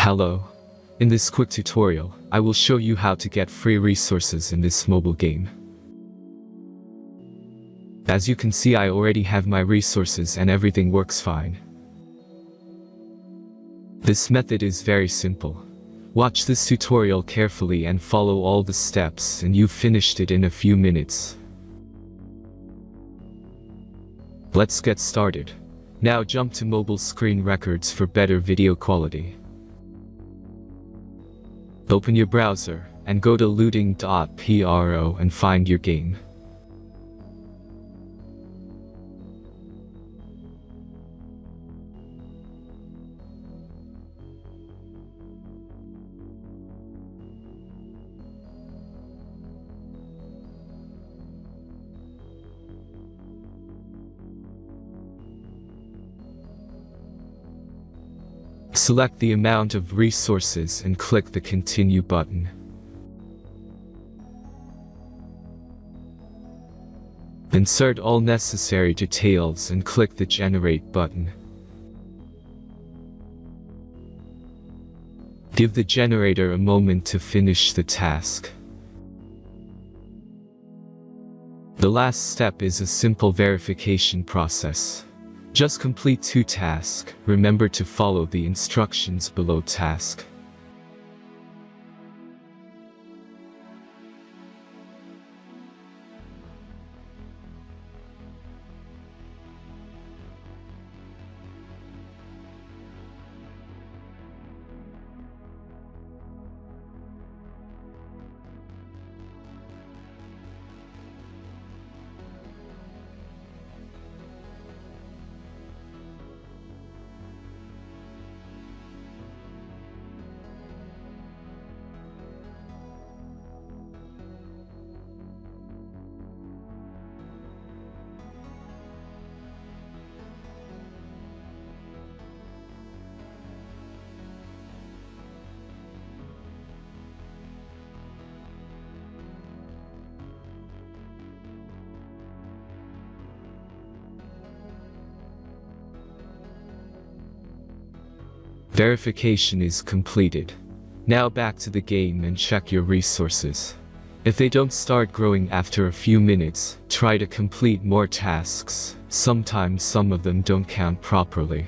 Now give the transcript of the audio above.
Hello. In this quick tutorial, I will show you how to get free resources in this mobile game. As you can see, I already have my resources and everything works fine. This method is very simple. Watch this tutorial carefully and follow all the steps and you've finished it in a few minutes. Let's get started. Now jump to mobile screen records for better video quality. Open your browser and go to looting.pro and find your game. Select the amount of resources and click the Continue button. Insert all necessary details and click the Generate button. Give the generator a moment to finish the task. The last step is a simple verification process. Just complete 2 tasks. Remember to follow the instructions below task. Verification is completed. Now back to the game and check your resources. If they don't start growing after a few minutes, try to complete more tasks. Sometimes some of them don't count properly.